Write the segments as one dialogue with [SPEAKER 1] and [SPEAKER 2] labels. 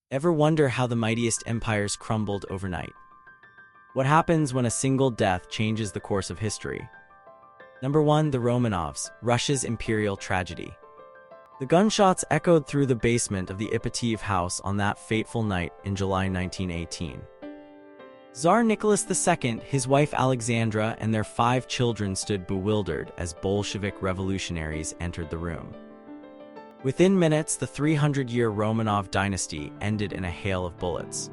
[SPEAKER 1] Ever wonder how the mightiest empires crumbled overnight? What happens when a single death changes the course of history? Number 1. The Romanovs, Russia's imperial tragedy. The gunshots echoed through the basement of the Ipatiev house on that fateful night in July 1918. Tsar Nicholas II, his wife Alexandra, and their 5 children stood bewildered as Bolshevik revolutionaries entered the room. Within minutes, the 300-year Romanov dynasty ended in a hail of bullets.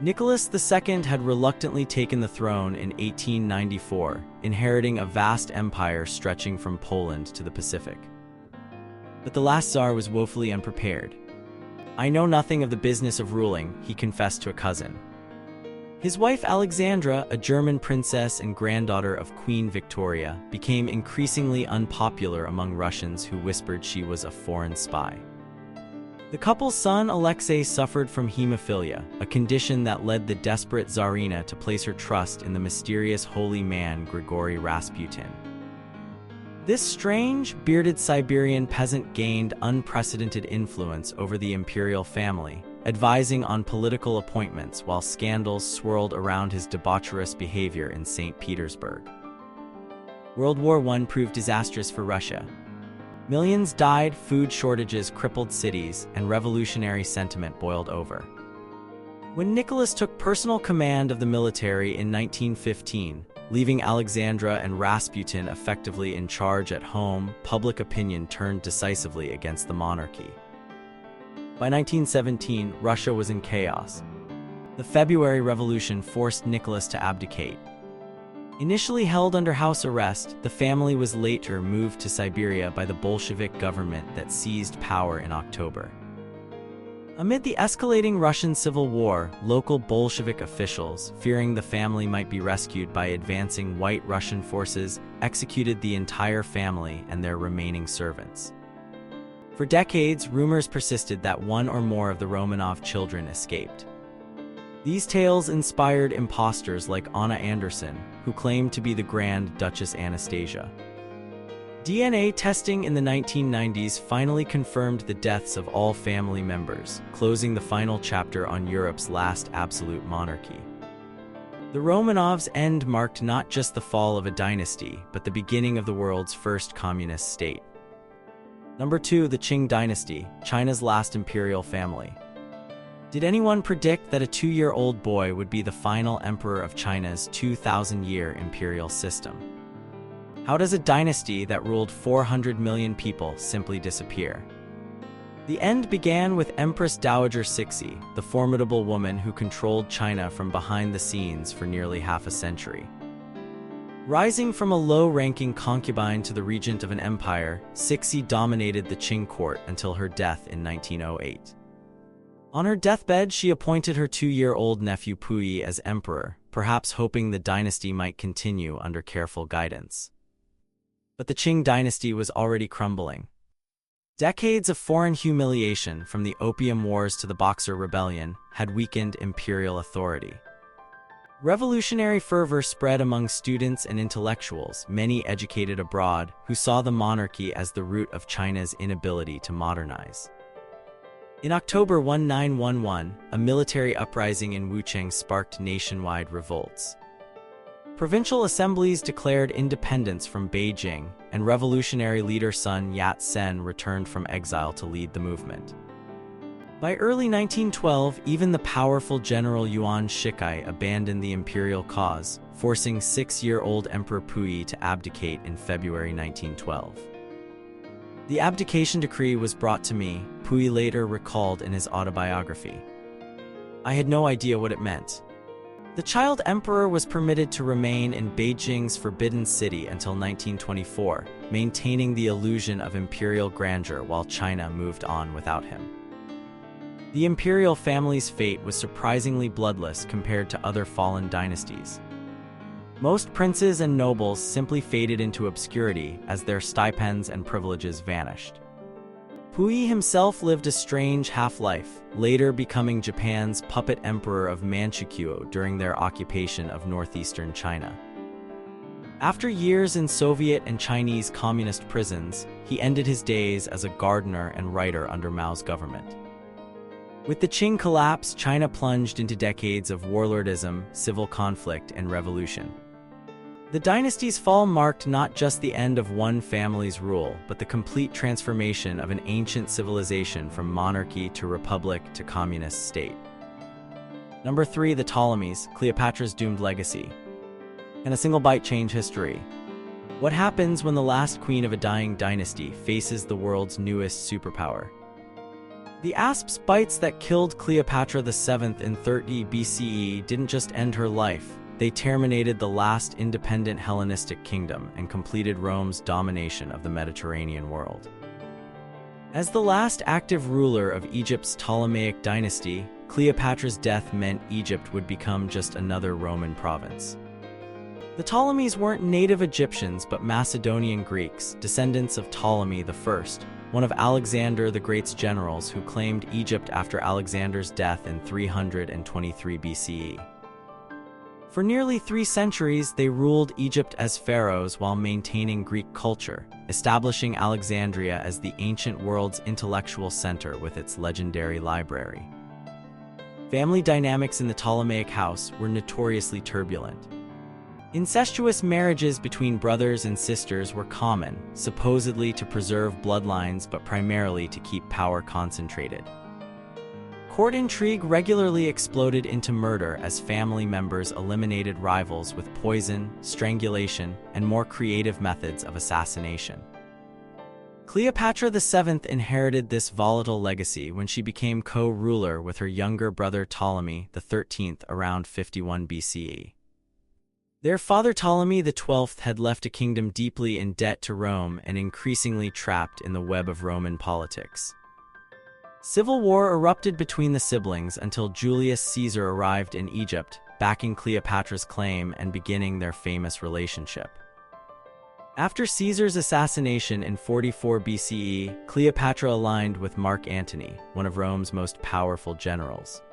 [SPEAKER 1] Nicholas II had reluctantly taken the throne in 1894, inheriting a vast empire stretching from Poland to the Pacific. But the last Tsar was woefully unprepared. "I know nothing of the business of ruling," he confessed to a cousin. His wife Alexandra, a German princess and granddaughter of Queen Victoria, became increasingly unpopular among Russians who whispered she was a foreign spy. The couple's son Alexei suffered from hemophilia, a condition that led the desperate Tsarina to place her trust in the mysterious holy man Grigory Rasputin. This strange, bearded Siberian peasant gained unprecedented influence over the imperial family, advising on political appointments while scandals swirled around his debaucherous behavior in St. Petersburg. World War I proved disastrous for Russia. Millions died, food shortages crippled cities, and revolutionary sentiment boiled over. When Nicholas took personal command of the military in 1915, leaving Alexandra and Rasputin effectively in charge at home, public opinion turned decisively against the monarchy. By 1917, Russia was in chaos. The February Revolution forced Nicholas to abdicate. Initially held under house arrest, the family was later moved to Siberia by the Bolshevik government that seized power in October. Amid the escalating Russian Civil War, local Bolshevik officials, fearing the family might be rescued by advancing White Russian forces, executed the entire family and their remaining servants. For decades, rumors persisted that one or more of the Romanov children escaped. These tales inspired impostors like Anna Anderson, who claimed to be the Grand Duchess Anastasia. DNA testing in the 1990s finally confirmed the deaths of all family members, closing the final chapter on Europe's last absolute monarchy. The Romanovs' end marked not just the fall of a dynasty, but the beginning of the world's first communist state. Number 2. The Qing Dynasty, China's last imperial family. Did anyone predict that a 2-year-old boy would be the final emperor of China's 2,000-year imperial system? How does a dynasty that ruled 400 million people simply disappear? The end began with Empress Dowager Cixi, the formidable woman who controlled China from behind the scenes for nearly half a century. Rising from a low-ranking concubine to the regent of an empire, Cixi dominated the Qing court until her death in 1908. On her deathbed, she appointed her 2-year-old nephew Puyi as emperor, perhaps hoping the dynasty might continue under careful guidance. But the Qing dynasty was already crumbling. Decades of foreign humiliation, from the Opium Wars to the Boxer Rebellion, had weakened imperial authority. Revolutionary fervor spread among students and intellectuals, many educated abroad, who saw the monarchy as the root of China's inability to modernize. In October 1911, a military uprising in Wuchang sparked nationwide revolts. Provincial assemblies declared independence from Beijing, and revolutionary leader Sun Yat-sen returned from exile to lead the movement. By early 1912, even the powerful General Yuan Shikai abandoned the imperial cause, forcing 6-year-old Emperor Puyi to abdicate in February 1912. The abdication decree was brought to me, Puyi later recalled in his autobiography. I had no idea what it meant. The child emperor was permitted to remain in Beijing's Forbidden City until 1924, maintaining the illusion of imperial grandeur while China moved on without him. The imperial family's fate was surprisingly bloodless compared to other fallen dynasties. Most princes and nobles simply faded into obscurity as their stipends and privileges vanished. Puyi himself lived a strange half-life, later becoming Japan's puppet emperor of Manchukuo during their occupation of northeastern China. After years in Soviet and Chinese communist prisons, he ended his days as a gardener and writer under Mao's government. With the Qing collapse, China plunged into decades of warlordism, civil conflict, and revolution. The dynasty's fall marked not just the end of one family's rule, but the complete transformation of an ancient civilization from monarchy to republic to communist state. Number 3, the Ptolemies, Cleopatra's doomed legacy. Can a single bite change history? What happens when the last queen of a dying dynasty faces the world's newest superpower? The asp's bites that killed Cleopatra VII in 30 BCE didn't just end her life. They terminated the last independent Hellenistic kingdom and completed Rome's domination of the Mediterranean world. As the last active ruler of Egypt's Ptolemaic dynasty, Cleopatra's death meant Egypt would become just another Roman province. The Ptolemies weren't native Egyptians but Macedonian Greeks, descendants of Ptolemy I, one of Alexander the Great's generals who claimed Egypt after Alexander's death in 323 BCE. For nearly 3 centuries, they ruled Egypt as pharaohs while maintaining Greek culture, establishing Alexandria as the ancient world's intellectual center with its legendary library. Family dynamics in the Ptolemaic house were notoriously turbulent. Incestuous marriages between brothers and sisters were common, supposedly to preserve bloodlines but primarily to keep power concentrated. Court intrigue regularly exploded into murder as family members eliminated rivals with poison, strangulation, and more creative methods of assassination. Cleopatra VII inherited this volatile legacy when she became co-ruler with her younger brother Ptolemy XIII around 51 BCE. Their father Ptolemy XII had left a kingdom deeply in debt to Rome and increasingly trapped in the web of Roman politics. Civil war erupted between the siblings until Julius Caesar arrived in Egypt, backing Cleopatra's claim and beginning their famous relationship. After Caesar's assassination in 44 BCE, Cleopatra aligned with Mark Antony, one of Rome's most powerful generals.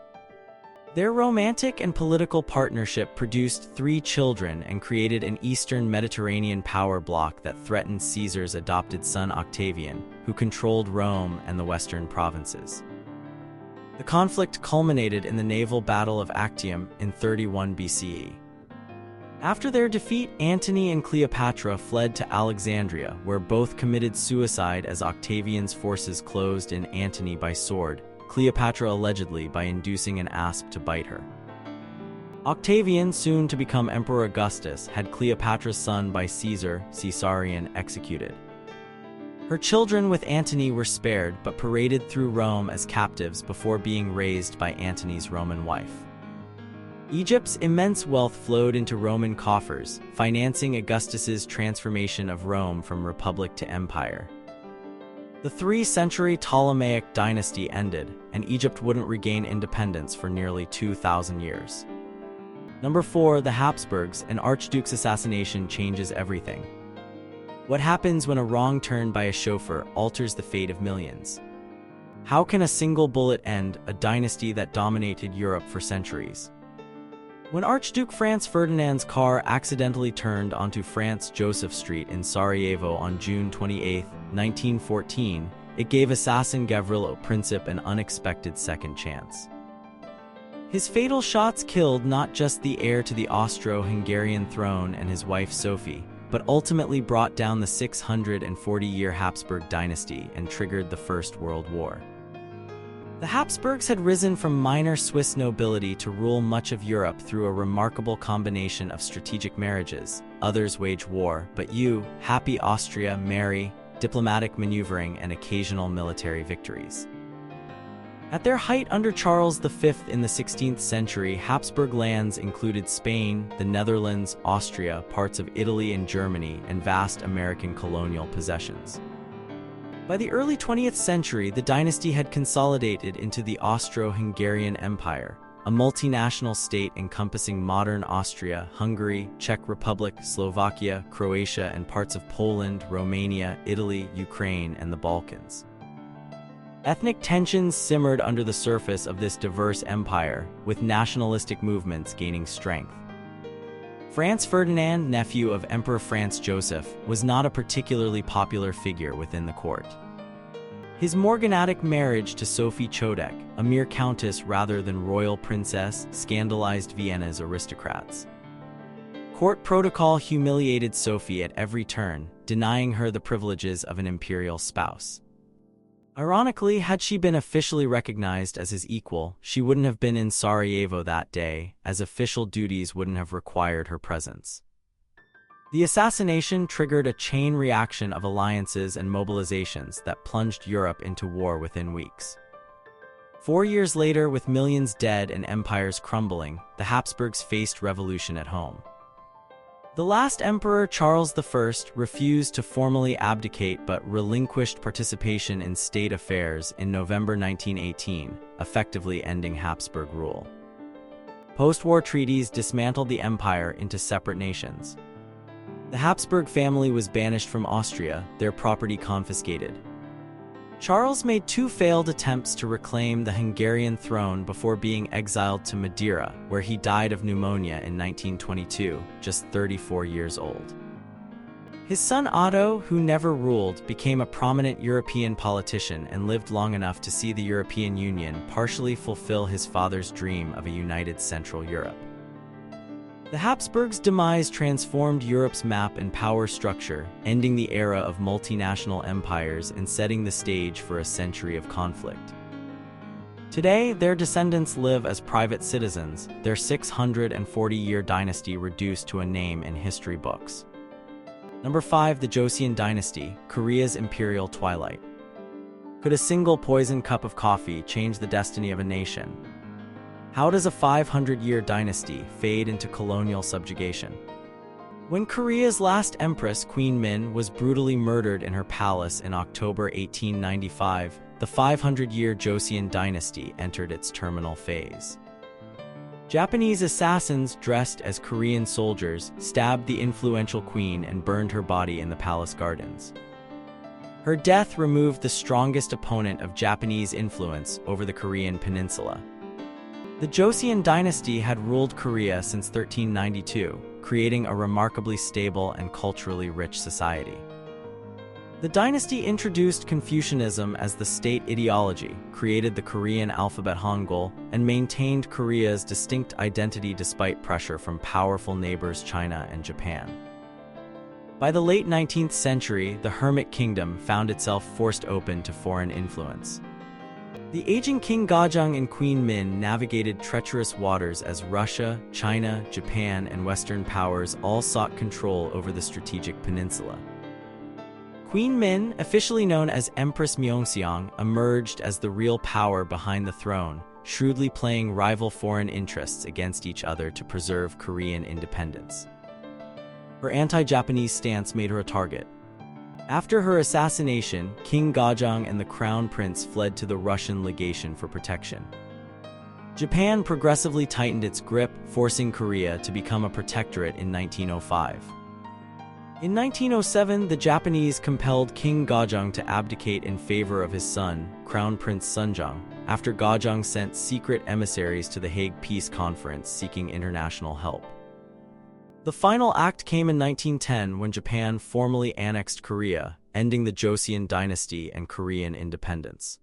[SPEAKER 1] Their romantic and political partnership produced 3 children and created an Eastern Mediterranean power bloc that threatened Caesar's adopted son Octavian, who controlled Rome and the western provinces. The conflict culminated in the naval Battle of Actium in 31 BCE. After their defeat, Antony and Cleopatra fled to Alexandria, where both committed suicide as Octavian's forces closed in Antony by sword, Cleopatra allegedly by inducing an asp to bite her. Octavian, soon to become Emperor Augustus, had Cleopatra's son by Caesar, Caesarion, executed. Her children with Antony were spared but paraded through Rome as captives before being raised by Antony's Roman wife. Egypt's immense wealth flowed into Roman coffers, financing Augustus's transformation of Rome from republic to empire. The 3-century Ptolemaic dynasty ended, and Egypt wouldn't regain independence for nearly 2,000 years. Number 4, the Habsburgs, an archduke's assassination changes everything. What happens when a wrong turn by a chauffeur alters the fate of millions? How can a single bullet end a dynasty that dominated Europe for centuries? When Archduke Franz Ferdinand's car accidentally turned onto Franz Joseph Street in Sarajevo on June 28, 1914, it gave assassin Gavrilo Princip an unexpected second chance. His fatal shots killed not just the heir to the Austro-Hungarian throne and his wife Sophie, but ultimately brought down the 640-year Habsburg dynasty and triggered the First World War. The Habsburgs had risen from minor Swiss nobility to rule much of Europe through a remarkable combination of strategic marriages. Others waged war, but happy Austria, merry, diplomatic maneuvering, and occasional military victories. At their height under Charles V in the 16th century, Habsburg lands included Spain, the Netherlands, Austria, parts of Italy and Germany, and vast American colonial possessions. By the early 20th century, the dynasty had consolidated into the Austro-Hungarian Empire, a multinational state encompassing modern Austria, Hungary, Czech Republic, Slovakia, Croatia, and parts of Poland, Romania, Italy, Ukraine, and the Balkans. Ethnic tensions simmered under the surface of this diverse empire, with nationalistic movements gaining strength. Franz Ferdinand, nephew of Emperor Franz Joseph, was not a particularly popular figure within the court. His morganatic marriage to Sophie Chodek, a mere countess rather than royal princess, scandalized Vienna's aristocrats. Court protocol humiliated Sophie at every turn, denying her the privileges of an imperial spouse. Ironically, had she been officially recognized as his equal, she wouldn't have been in Sarajevo that day, as official duties wouldn't have required her presence. The assassination triggered a chain reaction of alliances and mobilizations that plunged Europe into war within weeks. 4 years later, with millions dead and empires crumbling, the Habsburgs faced revolution at home. The last emperor, Charles I, refused to formally abdicate but relinquished participation in state affairs in November 1918, effectively ending Habsburg rule. Post-war treaties dismantled the empire into separate nations. The Habsburg family was banished from Austria, their property confiscated. Charles made 2 failed attempts to reclaim the Hungarian throne before being exiled to Madeira, where he died of pneumonia in 1922, just 34 years old. His son Otto, who never ruled, became a prominent European politician and lived long enough to see the European Union partially fulfill his father's dream of a united Central Europe. The Habsburgs' demise transformed Europe's map and power structure, ending the era of multinational empires and setting the stage for a century of conflict. Today, their descendants live as private citizens, their 640-year dynasty reduced to a name in history books. Number 5. The Joseon Dynasty, Korea's imperial twilight. Could a single poisoned cup of coffee change the destiny of a nation? How does a 500-year dynasty fade into colonial subjugation? When Korea's last empress, Queen Min, was brutally murdered in her palace in October 1895, the 500-year Joseon dynasty entered its terminal phase. Japanese assassins dressed as Korean soldiers stabbed the influential queen and burned her body in the palace gardens. Her death removed the strongest opponent of Japanese influence over the Korean peninsula. The Joseon dynasty had ruled Korea since 1392, creating a remarkably stable and culturally rich society. The dynasty introduced Confucianism as the state ideology, created the Korean alphabet Hangul, and maintained Korea's distinct identity despite pressure from powerful neighbors China and Japan. By the late 19th century, the Hermit Kingdom found itself forced open to foreign influence. The aging King Gajong and Queen Min navigated treacherous waters as Russia, China, Japan, and Western powers all sought control over the strategic peninsula. Queen Min, officially known as Empress Myeongseong, emerged as the real power behind the throne, shrewdly playing rival foreign interests against each other to preserve Korean independence. Her anti-Japanese stance made her a target. After her assassination, King Gajong and the Crown Prince fled to the Russian legation for protection. Japan progressively tightened its grip, forcing Korea to become a protectorate in 1905. In 1907, the Japanese compelled King Gajong to abdicate in favor of his son, Crown Prince Sunjong, after Gajong sent secret emissaries to the Hague Peace Conference seeking international help. The final act came in 1910 when Japan formally annexed Korea, ending the Joseon dynasty and Korean independence.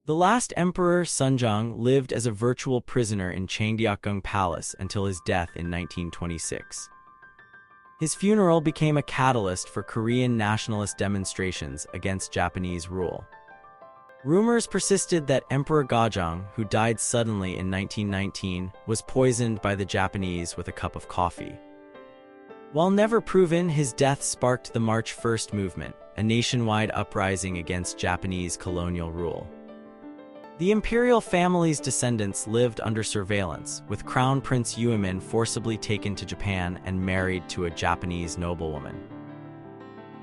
[SPEAKER 1] The last emperor, Sunjong, lived as a virtual prisoner in Changdeokgung Palace until his death in 1926. His funeral became a catalyst for Korean nationalist demonstrations against Japanese rule. Rumors persisted that Emperor Gajong, who died suddenly in 1919, was poisoned by the Japanese with a cup of coffee. While never proven, his death sparked the March 1st movement, a nationwide uprising against Japanese colonial rule. The imperial family's descendants lived under surveillance, with Crown Prince Yuemin forcibly taken to Japan and married to a Japanese noblewoman.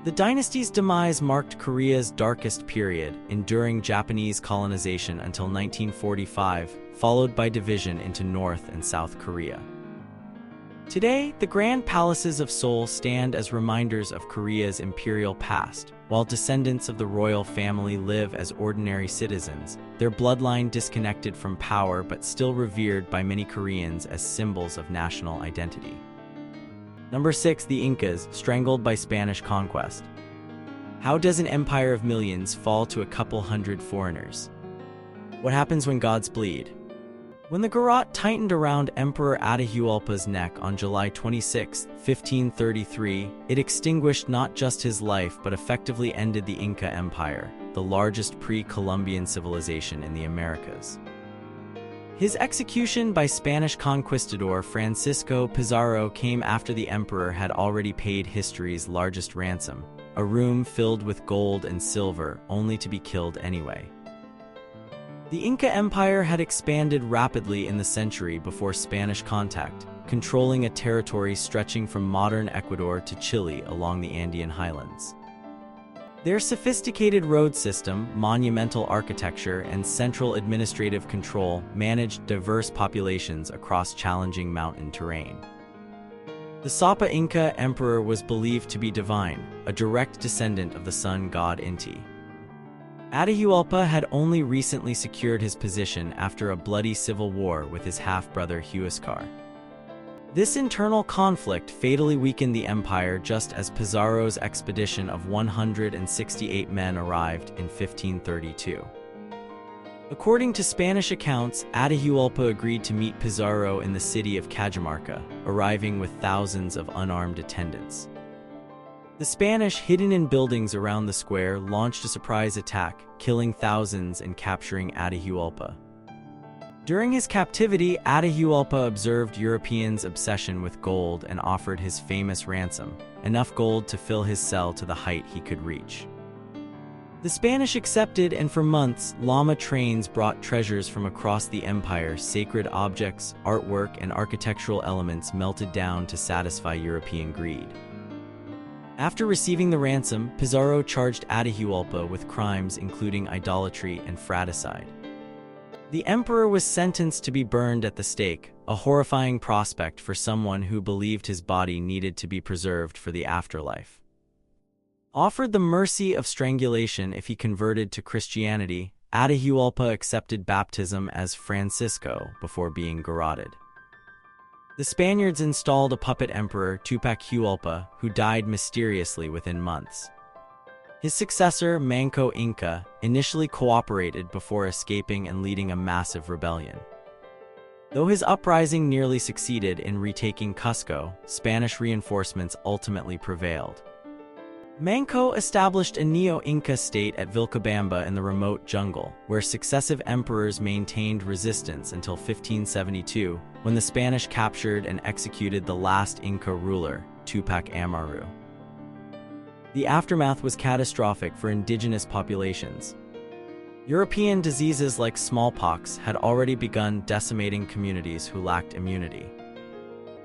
[SPEAKER 1] The dynasty's demise marked Korea's darkest period, enduring Japanese colonization until 1945, followed by division into North and South Korea. Today, the grand palaces of Seoul stand as reminders of Korea's imperial past, while descendants of the royal family live as ordinary citizens, their bloodline disconnected from power but still revered by many Koreans as symbols of national identity. Number 6. The Incas, strangled by Spanish conquest. How does an empire of millions fall to a couple hundred foreigners? What happens when gods bleed? When the garrote tightened around Emperor Atahualpa's neck on July 26, 1533, it extinguished not just his life but effectively ended the Inca Empire, the largest pre-Columbian civilization in the Americas. His execution by Spanish conquistador Francisco Pizarro came after the emperor had already paid history's largest ransom, a room filled with gold and silver, only to be killed anyway. The Inca Empire had expanded rapidly in the century before Spanish contact, controlling a territory stretching from modern Ecuador to Chile along the Andean highlands. Their sophisticated road system, monumental architecture, and central administrative control managed diverse populations across challenging mountain terrain. The Sapa Inca emperor was believed to be divine, a direct descendant of the sun god Inti. Atahualpa had only recently secured his position after a bloody civil war with his half-brother Huascar. This internal conflict fatally weakened the empire just as Pizarro's expedition of 168 men arrived in 1532. According to Spanish accounts, Atahualpa agreed to meet Pizarro in the city of Cajamarca, arriving with thousands of unarmed attendants. The Spanish, hidden in buildings around the square, launched a surprise attack, killing thousands and capturing Atahualpa. During his captivity, Atahualpa observed Europeans' obsession with gold and offered his famous ransom, enough gold to fill his cell to the height he could reach. The Spanish accepted, and for months, llama trains brought treasures from across the empire. Sacred objects, artwork, and architectural elements melted down to satisfy European greed. After receiving the ransom, Pizarro charged Atahualpa with crimes including idolatry and fratricide. The emperor was sentenced to be burned at the stake, a horrifying prospect for someone who believed his body needed to be preserved for the afterlife. Offered the mercy of strangulation if he converted to Christianity, Atahualpa accepted baptism as Francisco before being garroted. The Spaniards installed a puppet emperor, Tupac Hualpa, who died mysteriously within months. His successor, Manco Inca, initially cooperated before escaping and leading a massive rebellion. Though his uprising nearly succeeded in retaking Cusco, Spanish reinforcements ultimately prevailed. Manco established a neo-Inca state at Vilcabamba in the remote jungle, where successive emperors maintained resistance until 1572, when the Spanish captured and executed the last Inca ruler, Tupac Amaru. The aftermath was catastrophic for indigenous populations. European diseases like smallpox had already begun decimating communities who lacked immunity.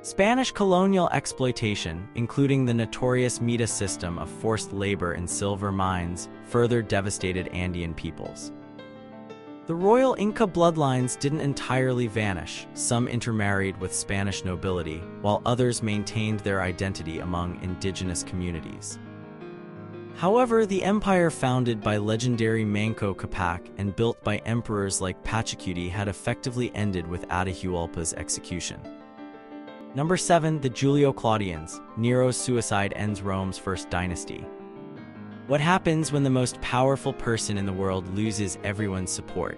[SPEAKER 1] Spanish colonial exploitation, including the notorious Mita system of forced labor in silver mines, further devastated Andean peoples. The royal Inca bloodlines didn't entirely vanish. Some intermarried with Spanish nobility, while others maintained their identity among indigenous communities. However, the empire founded by legendary Manco Capac and built by emperors like Pachacuti had effectively ended with Atahualpa's execution. Number 7. The Julio-Claudians. Nero's suicide ends Rome's first dynasty. What happens when the most powerful person in the world loses everyone's support?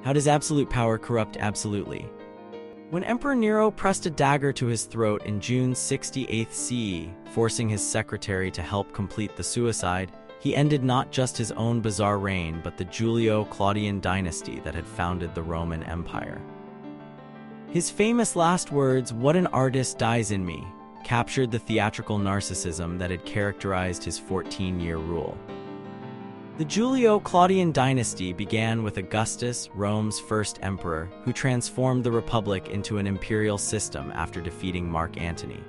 [SPEAKER 1] How does absolute power corrupt absolutely? When Emperor Nero pressed a dagger to his throat in June 68 CE, forcing his secretary to help complete the suicide, he ended not just his own bizarre reign but the Julio-Claudian dynasty that had founded the Roman Empire. His famous last words, "What an artist dies in me," captured the theatrical narcissism that had characterized his 14-year rule. The Julio-Claudian dynasty began with Augustus, Rome's first emperor, who transformed the republic into an imperial system after defeating Mark Antony.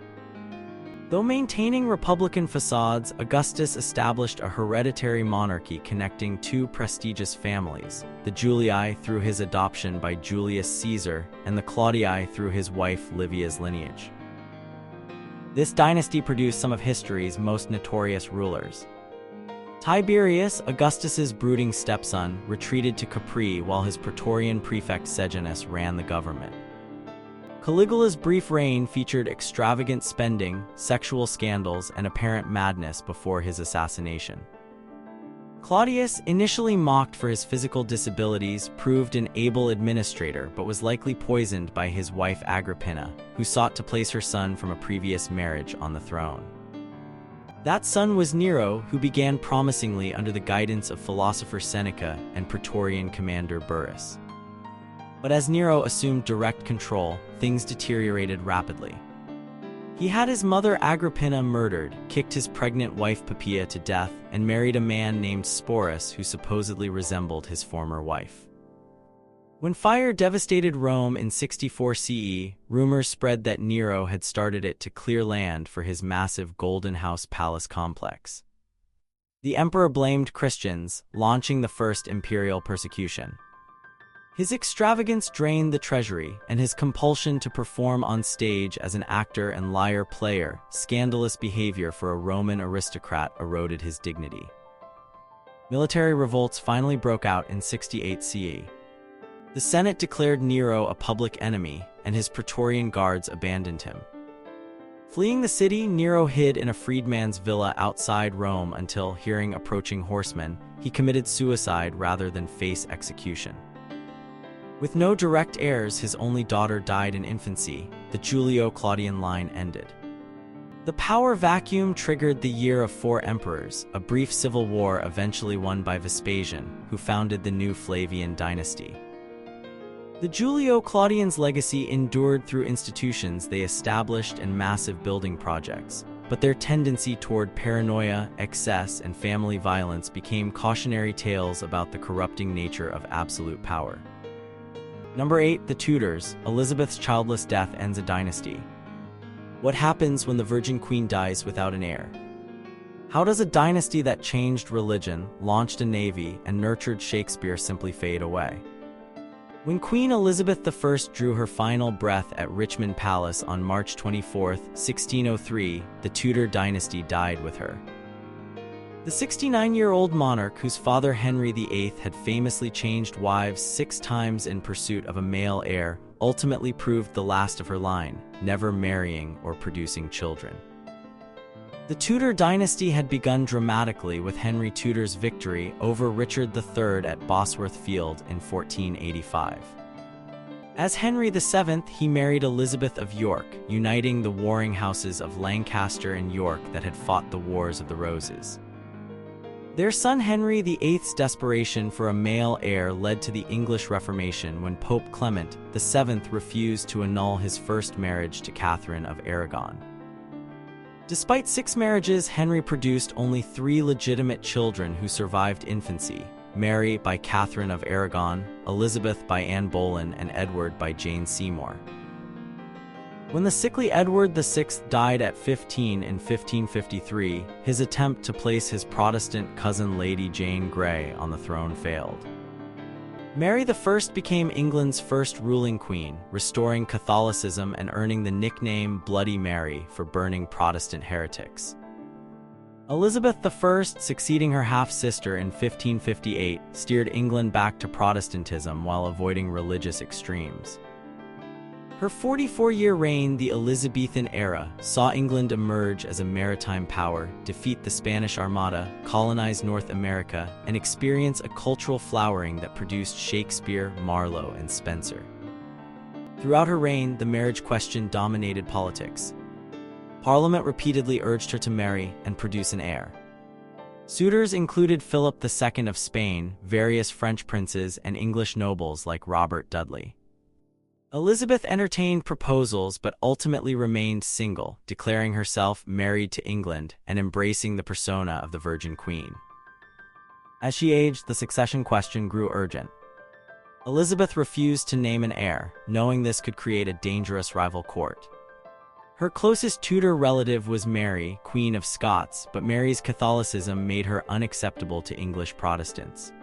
[SPEAKER 1] Though maintaining republican facades, Augustus established a hereditary monarchy connecting two prestigious families, the Julii through his adoption by Julius Caesar, and the Claudii through his wife Livia's lineage. This dynasty produced some of history's most notorious rulers. Tiberius, Augustus's brooding stepson, retreated to Capri while his Praetorian prefect Sejanus ran the government. Caligula's brief reign featured extravagant spending, sexual scandals, and apparent madness before his assassination. Claudius, initially mocked for his physical disabilities, proved an able administrator but was likely poisoned by his wife Agrippina, who sought to place her son from a previous marriage on the throne. That son was Nero, who began promisingly under the guidance of philosopher Seneca and Praetorian commander Burrus. But as Nero assumed direct control, things deteriorated rapidly. He had his mother Agrippina murdered, kicked his pregnant wife Poppaea to death, and married a man named Sporus who supposedly resembled his former wife. When fire devastated Rome in 64 CE, rumors spread that Nero had started it to clear land for his massive Golden House palace complex. The emperor blamed Christians, launching the first imperial persecution. His extravagance drained the treasury, and his compulsion to perform on stage as an actor and lyre-player, scandalous behavior for a Roman aristocrat, eroded his dignity. Military revolts finally broke out in 68 CE. The Senate declared Nero a public enemy, and his Praetorian guards abandoned him. Fleeing the city, Nero hid in a freedman's villa outside Rome until, hearing approaching horsemen, he committed suicide rather than face execution. With no direct heirs, his only daughter died in infancy. The Julio-Claudian line ended. The power vacuum triggered the Year of Four Emperors, a brief civil war eventually won by Vespasian, who founded the new Flavian dynasty. The Julio-Claudians' legacy endured through institutions they established and massive building projects, but their tendency toward paranoia, excess, and family violence became cautionary tales about the corrupting nature of absolute power. Number 8. The Tudors. Elizabeth's childless death ends a dynasty. What happens when the Virgin Queen dies without an heir? How does a dynasty that changed religion, launched a navy, and nurtured Shakespeare simply fade away? When Queen Elizabeth I drew her final breath at Richmond Palace on March 24, 1603, the Tudor dynasty died with her. The 69-year-old monarch, whose father Henry VIII had famously changed wives 6 times in pursuit of a male heir, ultimately proved the last of her line, never marrying or producing children. The Tudor dynasty had begun dramatically with Henry Tudor's victory over Richard III at Bosworth Field in 1485. As Henry VII, he married Elizabeth of York, uniting the warring houses of Lancaster and York that had fought the Wars of the Roses. Their son Henry VIII's desperation for a male heir led to the English Reformation when Pope Clement VII refused to annul his first marriage to Catherine of Aragon. Despite 6 marriages, Henry produced only 3 legitimate children who survived infancy: Mary by Catherine of Aragon, Elizabeth by Anne Boleyn, and Edward by Jane Seymour. When the sickly Edward VI died at 15 in 1553, his attempt to place his Protestant cousin Lady Jane Grey on the throne failed. Mary I became England's first ruling queen, restoring Catholicism and earning the nickname Bloody Mary for burning Protestant heretics. Elizabeth I, succeeding her half-sister in 1558, steered England back to Protestantism while avoiding religious extremes. Her 44-year reign, the Elizabethan era, saw England emerge as a maritime power, defeat the Spanish Armada, colonize North America, and experience a cultural flowering that produced Shakespeare, Marlowe, and Spenser. Throughout her reign, the marriage question dominated politics. Parliament repeatedly urged her to marry and produce an heir. Suitors included Philip II of Spain, various French princes, and English nobles like Robert Dudley. Elizabeth entertained proposals but ultimately remained single, declaring herself married to England and embracing the persona of the Virgin Queen. As she aged, the succession question grew urgent. Elizabeth refused to name an heir, knowing this could create a dangerous rival court. Her closest Tudor relative was Mary, Queen of Scots, but Mary's Catholicism made her unacceptable to English Protestants.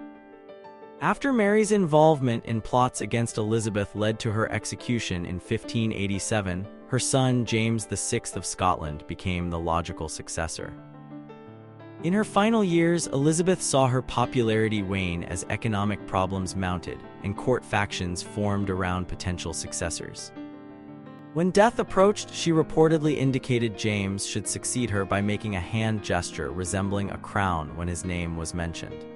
[SPEAKER 1] After Mary's involvement in plots against Elizabeth led to her execution in 1587, her son James VI of Scotland became the logical successor. In her final years, Elizabeth saw her popularity wane as economic problems mounted and court factions formed around potential successors. When death approached, she reportedly indicated James should succeed her by making a hand gesture resembling a crown when his name was mentioned.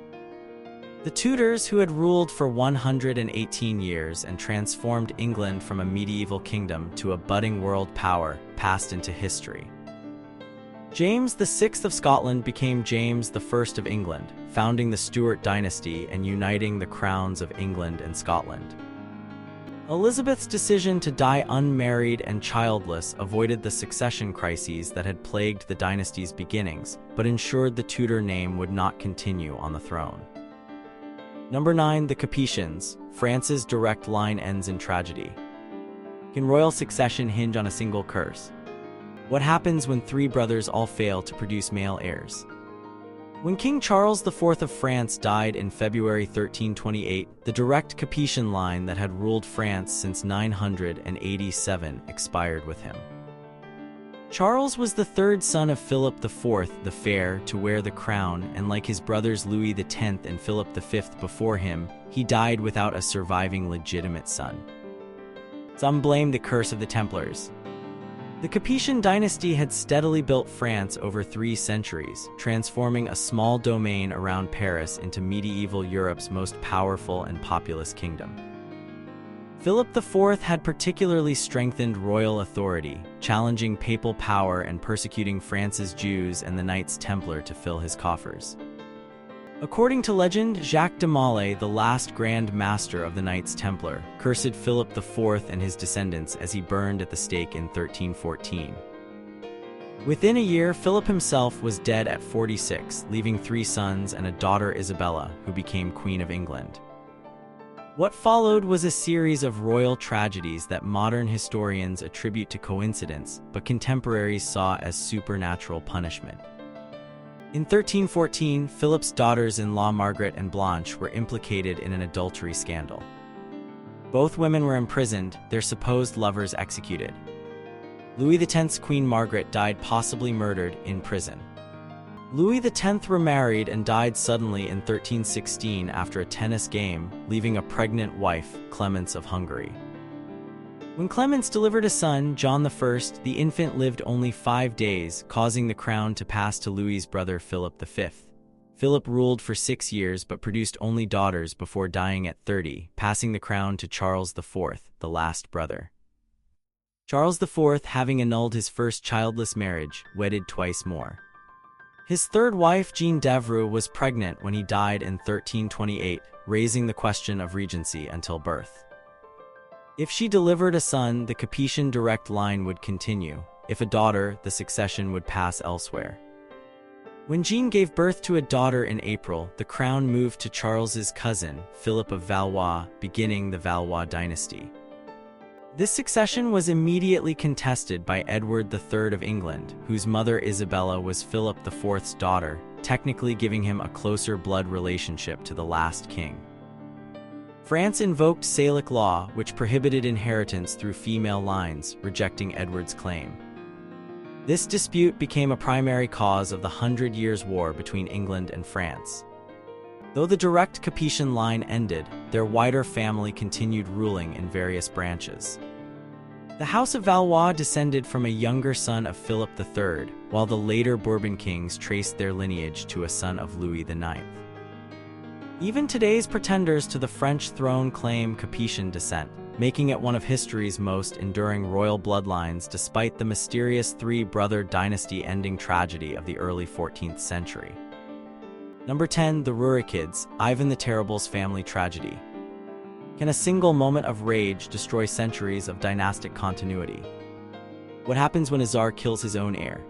[SPEAKER 1] The Tudors, who had ruled for 118 years and transformed England from a medieval kingdom to a budding world power, passed into history. James VI of Scotland became James I of England, founding the Stuart dynasty and uniting the crowns of England and Scotland. Elizabeth's decision to die unmarried and childless avoided the succession crises that had plagued the dynasty's beginnings, but ensured the Tudor name would not continue on the throne. Number 9. The Capetians. France's direct line ends in tragedy. Can royal succession hinge on a single curse? What happens when three brothers all fail to produce male heirs? When King Charles IV of France died in February 1328, the direct Capetian line that had ruled France since 987 expired with him. Charles was the third son of Philip IV the Fair to wear the crown, and like his brothers Louis X and Philip V before him, he died without a surviving legitimate son. Some blame the curse of the Templars. The Capetian dynasty had steadily built France over 3 centuries, transforming a small domain around Paris into medieval Europe's most powerful and populous kingdom. Philip IV had particularly strengthened royal authority, challenging papal power and persecuting France's Jews and the Knights Templar to fill his coffers. According to legend, Jacques de Molay, the last Grand Master of the Knights Templar, cursed Philip IV and his descendants as he burned at the stake in 1314. Within a year, Philip himself was dead at 46, leaving 3 sons and a daughter Isabella, who became Queen of England. What followed was a series of royal tragedies that modern historians attribute to coincidence, but contemporaries saw as supernatural punishment. In 1314, Philip's daughters-in-law Margaret and Blanche were implicated in an adultery scandal. Both women were imprisoned, their supposed lovers executed. Louis X's Queen Margaret died possibly murdered in prison. Louis X remarried and died suddenly in 1316 after a tennis game, leaving a pregnant wife, Clemence of Hungary. When Clemence delivered a son, John I, the infant lived only 5 days, causing the crown to pass to Louis's brother Philip V. Philip ruled for 6 years but produced only daughters before dying at 30, passing the crown to Charles IV, the last brother. Charles IV, having annulled his first childless marriage, wedded twice more. His third wife, Jeanne d'Evreux, was pregnant when he died in 1328, raising the question of regency until birth. If she delivered a son, the Capetian direct line would continue. If a daughter, the succession would pass elsewhere. When Jeanne gave birth to a daughter in April, the crown moved to Charles's cousin, Philip of Valois, beginning the Valois dynasty. This succession was immediately contested by Edward III of England, whose mother Isabella was Philip IV's daughter, technically giving him a closer blood relationship to the last king. France invoked Salic law, which prohibited inheritance through female lines, rejecting Edward's claim. This dispute became a primary cause of the 100 Years' War between England and France. Though the direct Capetian line ended, their wider family continued ruling in various branches. The House of Valois descended from a younger son of Philip III, while the later Bourbon kings traced their lineage to a son of Louis IX. Even today's pretenders to the French throne claim Capetian descent, making it one of history's most enduring royal bloodlines despite the mysterious 3-brother dynasty-ending tragedy of the early 14th century. Number 10. The Rurikids, Ivan the Terrible's family tragedy. Can a single moment of rage destroy centuries of dynastic continuity? What happens when a czar kills his own heir?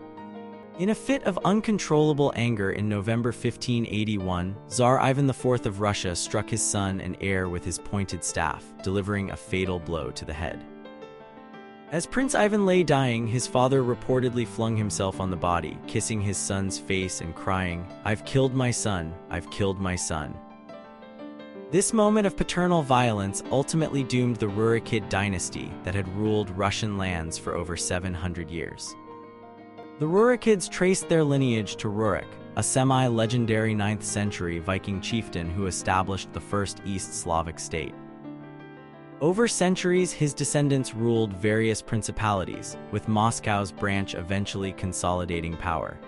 [SPEAKER 1] In a fit of uncontrollable anger in November 1581, Tsar Ivan IV of Russia struck his son and heir with his pointed staff, delivering a fatal blow to the head. As Prince Ivan lay dying, his father reportedly flung himself on the body, kissing his son's face and crying, "I've killed my son, I've killed my son." This moment of paternal violence ultimately doomed the Rurikid dynasty that had ruled Russian lands for over 700 years. The Rurikids traced their lineage to Rurik, a semi-legendary 9th-century Viking chieftain who established the first East Slavic state. Over centuries, his descendants ruled various principalities, with Moscow's branch eventually consolidating power.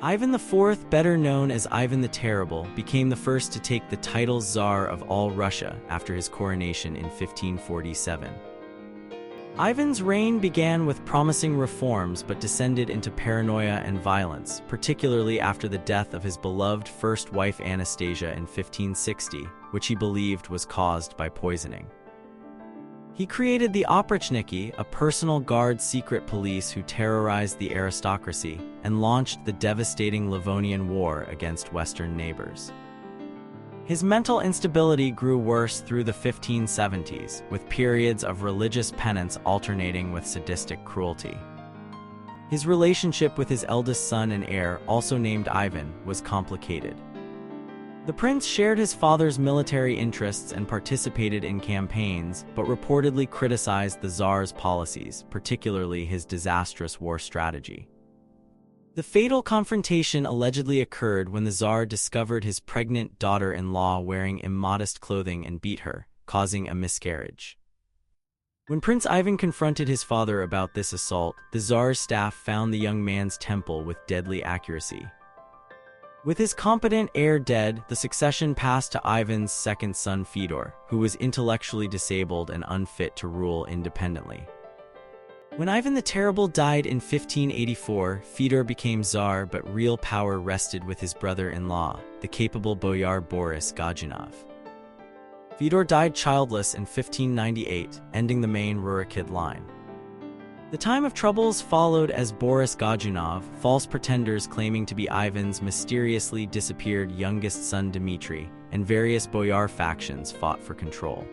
[SPEAKER 1] Ivan IV, better known as Ivan the Terrible, became the first to take the title Tsar of all Russia after his coronation in 1547. Ivan's reign began with promising reforms but descended into paranoia and violence, particularly after the death of his beloved first wife Anastasia in 1560, which he believed was caused by poisoning. He created the Oprichniki, a personal guard secret police who terrorized the aristocracy, and launched the devastating Livonian War against Western neighbors. His mental instability grew worse through the 1570s, with periods of religious penance alternating with sadistic cruelty. His relationship with his eldest son and heir, also named Ivan, was complicated. The prince shared his father's military interests and participated in campaigns, but reportedly criticized the Tsar's policies, particularly his disastrous war strategy. The fatal confrontation allegedly occurred when the Tsar discovered his pregnant daughter-in-law wearing immodest clothing and beat her, causing a miscarriage. When Prince Ivan confronted his father about this assault, the Tsar's staff found the young man's temple with deadly accuracy. With his competent heir dead, the succession passed to Ivan's second son Fyodor, who was intellectually disabled and unfit to rule independently. When Ivan the Terrible died in 1584, Fyodor became Tsar, but real power rested with his brother-in-law, the capable boyar Boris Godunov. Fyodor died childless in 1598, ending the main Rurikid line. The time of troubles followed as Boris Godunov, false pretenders claiming to be Ivan's mysteriously disappeared youngest son Dmitry, and various boyar factions fought for control.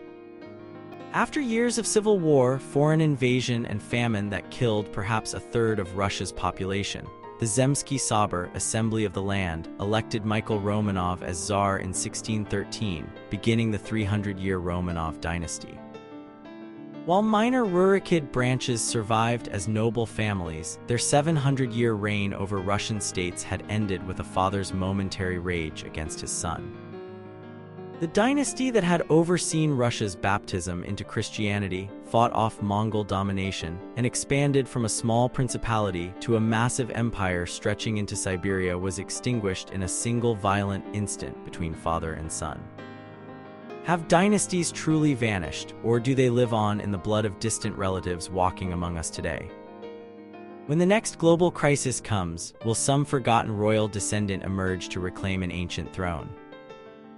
[SPEAKER 1] After years of civil war, foreign invasion, and famine that killed perhaps a third of Russia's population, the Zemsky Sobor, Assembly of the Land, elected Michael Romanov as Tsar in 1613, beginning the 300-year Romanov dynasty. While minor Rurikid branches survived as noble families, their 700-year reign over Russian states had ended with a father's momentary rage against his son. The dynasty that had overseen Russia's baptism into Christianity fought off Mongol domination and expanded from a small principality to a massive empire stretching into Siberia was extinguished in a single violent instant between father and son. Have dynasties truly vanished, or do they live on in the blood of distant relatives walking among us today? When the next global crisis comes, will some forgotten royal descendant emerge to reclaim an ancient throne?